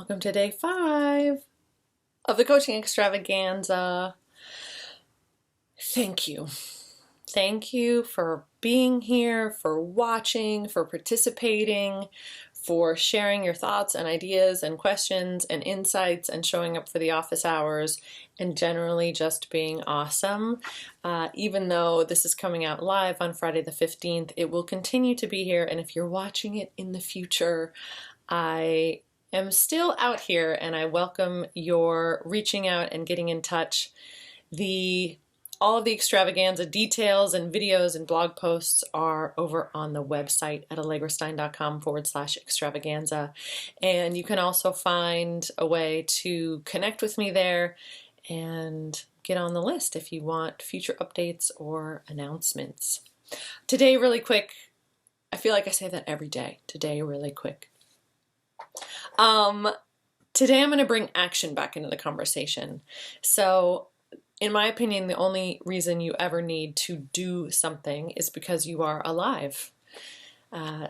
Welcome to day 5 of the coaching extravaganza. Thank you. Thank you for being here, for watching, for participating, for sharing your thoughts and ideas and questions and insights and showing up for the office hours and generally just being awesome. Even though this is coming out live on Friday the 15th, it will continue to be here. And if you're watching it in the future, I am still out here and I welcome your reaching out and getting in touch. All of the extravaganza details and videos and blog posts are over on the website at allegrastine.com/extravaganza. And you can also find a way to connect with me there and get on the list if you want future updates or announcements. Today, really quick, I feel like I say that every day. Today, really quick. Today I'm going to bring action back into the conversation. So, in my opinion, the only reason you ever need to do something is because you are alive.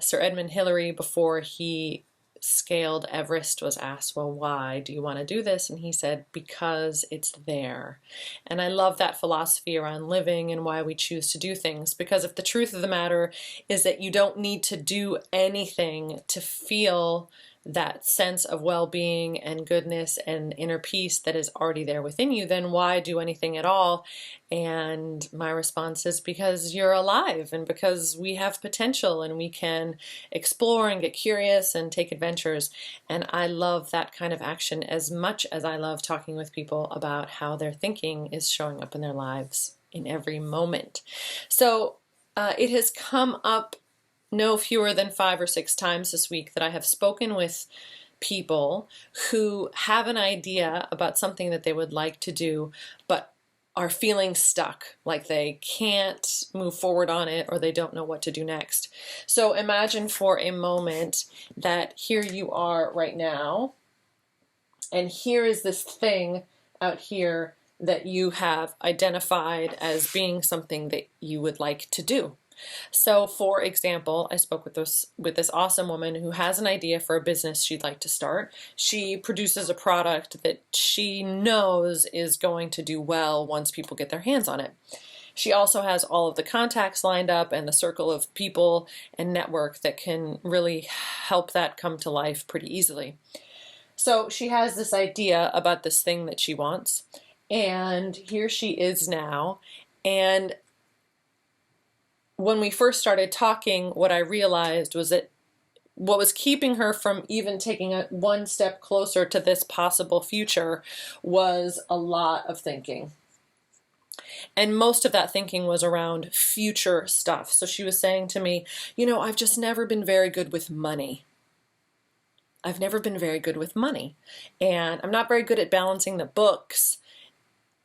Sir Edmund Hillary, before he scaled Everest, was asked, well, why do you want to do this? And he said, because it's there. And I love that philosophy around living and why we choose to do things. Because if the truth of the matter is that you don't need to do anything to feel that sense of well-being and goodness and inner peace that is already there within you, then why do anything at all? And my response is because you're alive and because we have potential and we can explore and get curious and take adventures. And I love that kind of action as much as I love talking with people about how their thinking is showing up in their lives in every moment. So it has come up no fewer than 5 or 6 times this week that I have spoken with people who have an idea about something that they would like to do, but are feeling stuck, like they can't move forward on it or they don't know what to do next. So imagine for a moment that here you are right now, and here is this thing out here that you have identified as being something that you would like to do. So, for example, I spoke with this awesome woman who has an idea for a business she'd like to start. She produces a product that she knows is going to do well once people get their hands on it. She also has all of the contacts lined up and the circle of people and network that can really help that come to life pretty easily. So she has this idea about this thing that she wants, and here she is now. And when we first started talking, what I realized was that what was keeping her from even taking one step closer to this possible future was a lot of thinking. And most of that thinking was around future stuff. So she was saying to me, I've just never been very good with money. I've never been very good with money. And I'm not very good at balancing the books.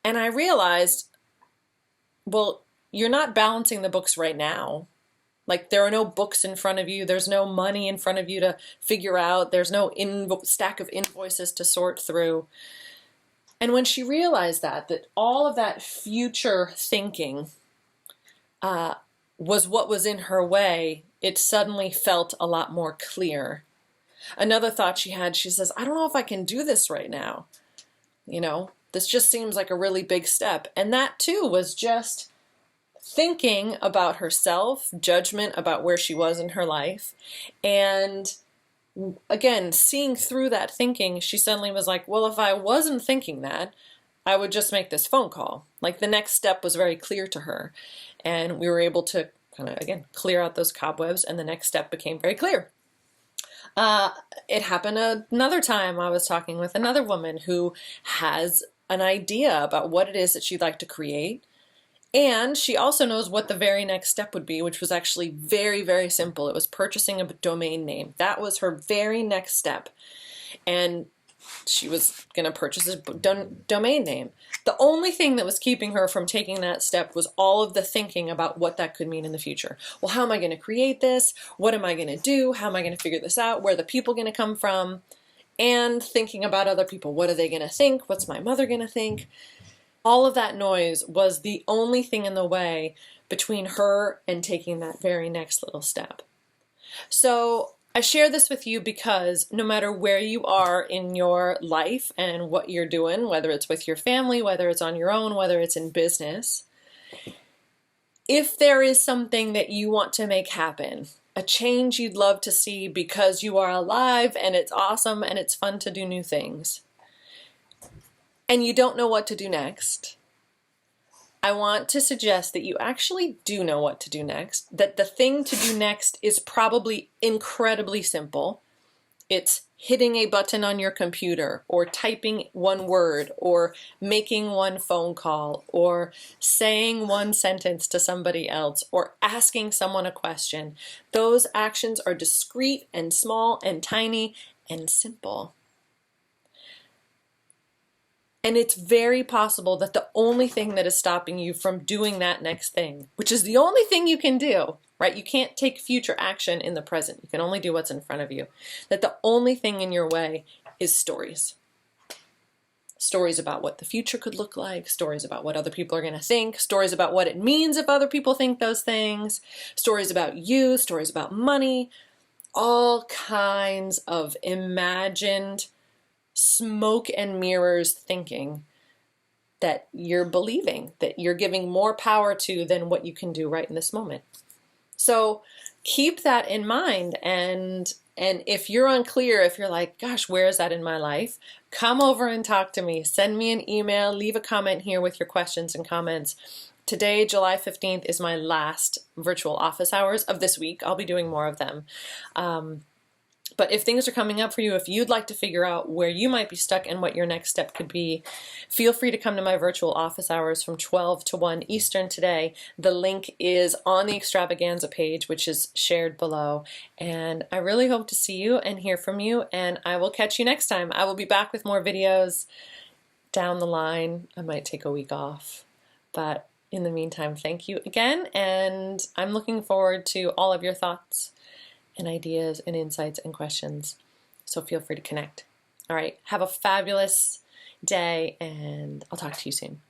And I realized, well, you're not balancing the books right now. Like, there are no books in front of you. There's no money in front of you to figure out. There's no stack of invoices to sort through. And when she realized that all of that future thinking was what was in her way, it suddenly felt a lot more clear. Another thought she had, she says, I don't know if I can do this right now. This just seems like a really big step. And that too was just thinking about herself, judgment about where she was in her life, and again, seeing through that thinking, she suddenly was like, well, if I wasn't thinking that, I would just make this phone call. Like, the next step was very clear to her, and we were able to kind of, again, clear out those cobwebs, and the next step became very clear. It happened another time. I was talking with another woman who has an idea about what it is that she'd like to create. And she also knows what the very next step would be, which was actually very, very simple. It was purchasing a domain name. That was her very next step. And she was going to purchase a domain name. The only thing that was keeping her from taking that step was all of the thinking about what that could mean in the future. Well, how am I going to create this? What am I going to do? How am I going to figure this out? Where are the people going to come from? And thinking about other people. What are they going to think? What's my mother going to think? All of that noise was the only thing in the way between her and taking that very next little step. So I share this with you because no matter where you are in your life and what you're doing, whether it's with your family, whether it's on your own, whether it's in business, if there is something that you want to make happen, a change you'd love to see because you are alive and it's awesome and it's fun to do new things, and you don't know what to do next, I want to suggest that you actually do know what to do next, that the thing to do next is probably incredibly simple. It's hitting a button on your computer, or typing one word, or making one phone call, or saying one sentence to somebody else, or asking someone a question. Those actions are discrete and small and tiny and simple. And it's very possible that the only thing that is stopping you from doing that next thing, which is the only thing you can do, right? You can't take future action in the present. You can only do what's in front of you. That the only thing in your way is stories. Stories about what the future could look like, stories about what other people are going to think, stories about what it means if other people think those things, stories about you, stories about money, all kinds of imagined smoke and mirrors thinking that you're believing, that you're giving more power to than what you can do right in this moment. So keep that in mind, and if you're unclear, if you're like, gosh, where is that in my life? Come over and talk to me. Send me an email, leave a comment here with your questions and comments. Today, July 15th, is my last virtual office hours of this week. I'll be doing more of them. But if things are coming up for you, if you'd like to figure out where you might be stuck and what your next step could be, feel free to come to my virtual office hours from 12 to 1 Eastern today. The link is on the extravaganza page, which is shared below. And I really hope to see you and hear from you, and I will catch you next time. I will be back with more videos down the line. I might take a week off, but in the meantime, thank you again, and I'm looking forward to all of your thoughts and ideas and insights and questions. So feel free to connect. All right, have a fabulous day, and I'll talk to you soon.